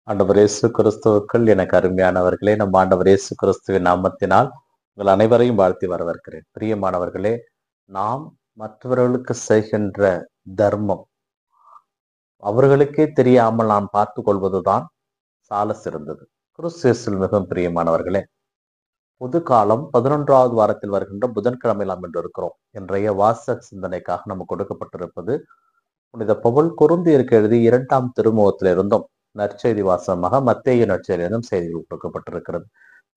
ஆண்டவர் இயேசு கிறிஸ்துவுக்குள் எனக்கு அருமையானவர்களே, நம் ஆண்டவர் இயேசு கிறிஸ்துவின் நாமத்தினால் உங்கள் அனைவரையும் வாழ்த்தி வரவேற்கிறேன். பிரியமானவர்களே, நாம் மற்றவர்களுக்கு செய்கின்ற தர்மம் அவர்களுக்கே தெரியாமல் நாம் பார்த்துக் கொள்வதுதான் சால சிறந்தது. கிறிஸ்து இயேசுவில் மிகவும் பிரியமானவர்களே, பொது காலம் 11வது வாரத்தில் வருகின்ற புதன்கிழமை நாம் என்று இருக்கிறோம். இன்றைய வாசக சிந்தனைக்காக நமக்கு கொடுக்கப்பட்டிருப்பது புனித பவுல் கொரிந்தியருக்கு எழுதிய 2ஆம் திருமுகத்திலிருந்தும் நற்செய்தி வாசகமாக மத்தேயு நற்செய்தியிலும் செய்திகள் கொடுக்கப்பட்டிருக்கிறது.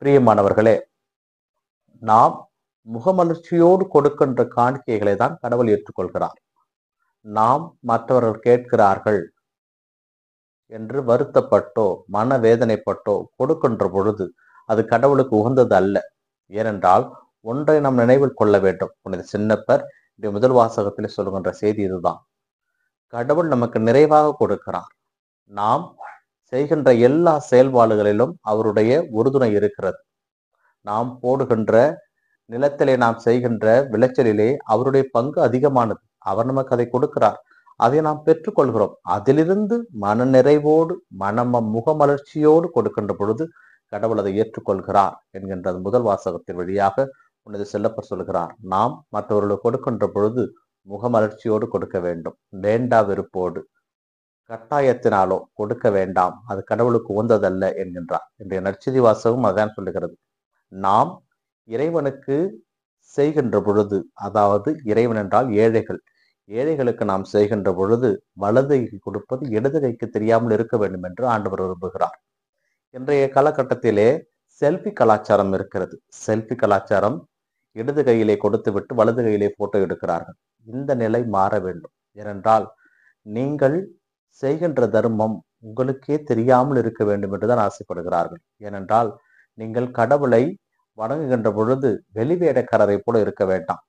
பிரியமானவர்களே, நாம் முகமலர்ச்சியோடு கொடுக்கின்ற காணிக்கைகளை தான் கடவுள் ஏற்றுக்கொள்கிறார். நாம் மற்றவர்கள் கேட்கிறார்கள் என்று வருத்தப்பட்டோ மனவேதனைப்பட்டோ கொடுக்கின்ற பொழுது அது கடவுளுக்கு உகந்தது அல்ல. ஏனென்றால் ஒன்றை நாம் நினைவில் கொள்ள வேண்டும். புனித சின்னப்பர் முதல் வாசகத்திலே சொல்லுகின்ற செய்தி இதுதான். கடவுள் நமக்கு நிறைவாக கொடுக்கிறார். நாம் செய்கின்ற எல்லா செயல்பாடுகளிலும் அவருடைய உறுதுணை இருக்கிறது. நாம் போடுகின்ற நிலத்திலே நாம் செய்கின்ற விளைச்சலிலே அவருடைய பங்கு அதிகமானது. அவர் நமக்கு அதை கொடுக்கிறார். அதை நாம் பெற்றுக்கொள்கிறோம். அதிலிருந்து மன நிறைவோடு முகமலர்ச்சியோடு கொடுக்கின்ற பொழுது கடவுள் அதை ஏற்றுக்கொள்கிறார் என்கின்ற முதல் வாசகத்தின் வழியாக புனித செல்லப்பர் சொல்கிறார். நாம் மற்றவர்களுக்கு கொடுக்கின்ற பொழுது முகமலர்ச்சியோடு கொடுக்க வேண்டும். வேண்டா வெறுப்போடு கட்டாயத்தினாலோ கொடுக்க வேண்டாம். அது கடவுளுக்கு உகந்ததல்ல என்கின்றார். இன்றைய நற்செய்தி வாசகம் அதான் சொல்லுகிறது. நாம் இறைவனுக்கு செய்கின்ற பொழுது, அதாவது இறைவன் என்றால் ஏழைகளுக்கு நாம் செய்கின்ற பொழுது வலது கை கொடுப்பது இடது கைக்கு தெரியாமல் இருக்க வேண்டும் என்று ஆண்டவர் விரும்புகிறார். இன்றைய காலகட்டத்திலே செல்ஃபி கலாச்சாரம் இருக்கிறது. செல்ஃபி கலாச்சாரம், இடது கையிலே கொடுத்து விட்டு வலது கையிலே போட்டோ எடுக்கிறார்கள். இந்த நிலை மாற வேண்டும். ஏனென்றால் நீங்கள் செய்கின்ற தர்மம் உங்களுக்கே தெரியாமல் இருக்க வேண்டும் என்றுதான் ஆசைப்படுகிறார்கள். ஏனென்றால் நீங்கள் கடவுளை வணங்குகின்ற பொழுது வெளிவேடக்காரரை போல இருக்க வேண்டாம்.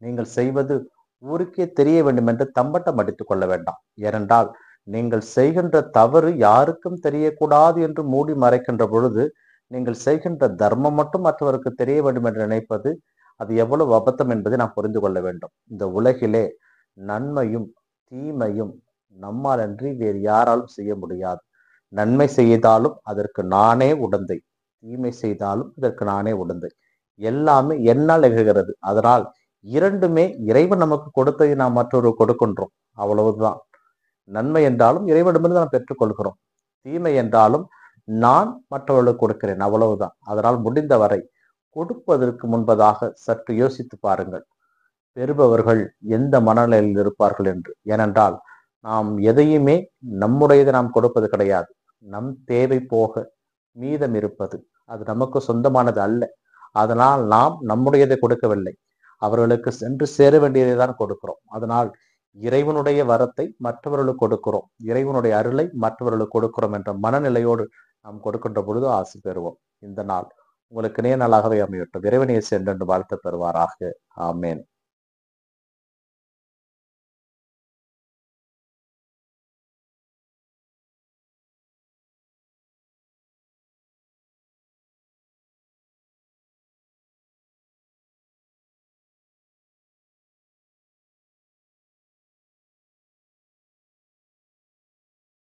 நீங்கள் செய்வது ஊருக்கே தெரிய வேண்டும் என்று தம்பட்டம் அடித்துக் கொள்ள வேண்டாம். ஏனென்றால் நீங்கள் செய்கின்ற தவறு யாருக்கும் தெரியக்கூடாது என்று மூடி மறைக்கின்ற பொழுது நீங்கள் செய்கின்ற தர்மம் மட்டும் மற்றவருக்கு தெரிய வேண்டும் என்று நினைப்பது அது எவ்வளவு அபத்தம் என்பதை நாம் புரிந்து கொள்ள வேண்டும். இந்த உலகிலே நன்மையும் தீமையும் நம்மால் அன்றி வேறு யாராலும் செய்ய முடியாது. நன்மை செய்தாலும் அதற்கு நானே உடந்தை, தீமை செய்தாலும் அதற்கு நானே உடந்தை. எல்லாமே என்னால் நிகழ்கிறது. அதனால் இரண்டுமே இறைவன் நமக்கு கொடுத்ததை நாம் மற்றொரு கொடுக்கின்றோம், அவ்வளவுதான். நன்மை என்றாலும் இறைவனிடமிருந்து நாம் பெற்றுக்கொள்கிறோம், தீமை என்றாலும் நான் மற்றவர்களுக்கு கொடுக்கிறேன், அவ்வளவுதான். அதனால் முடிந்தவரை கொடுப்பதற்கு முன்பதாக சற்று யோசித்து பாருங்கள், பெறுபவர்கள் எந்த மனநிலையில் இருப்பார்கள் என்று. ஏனென்றால் நாம் எதையுமே நம்முடையதை நாம் கொடுப்பது கிடையாது. நம் தேவை போக மீதம் இருப்பது அது நமக்கு சொந்தமானது அல்ல. அதனால் நாம் நம்முடையதை கொடுக்கவில்லை, அவர்களுக்கு சென்று சேர வேண்டியதை தான் கொடுக்கிறோம். அதனால் இறைவனுடைய வரத்தை மற்றவர்களுக்கு கொடுக்கிறோம், இறைவனுடைய அருளை மற்றவர்களுக்கு கொடுக்கிறோம் என்ற மனநிலையோடு நாம் கொடுக்கின்ற பொழுது ஆசி பெறுவோம். இந்த நாள் உங்களுக்கு நேர் நாளாகவே அமையட்டும். இறைவனையை சென்று வாழ்த்து பெறுவாராக. ஆமேன்.